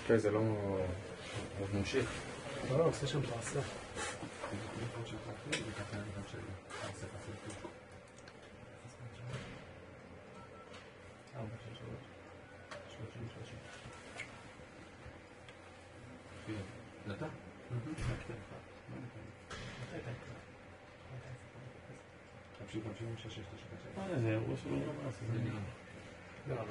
כן, זה לא... עוד ממשיך. לא, עושה שם תעשה. נתן? זה אירוע שלא נראה.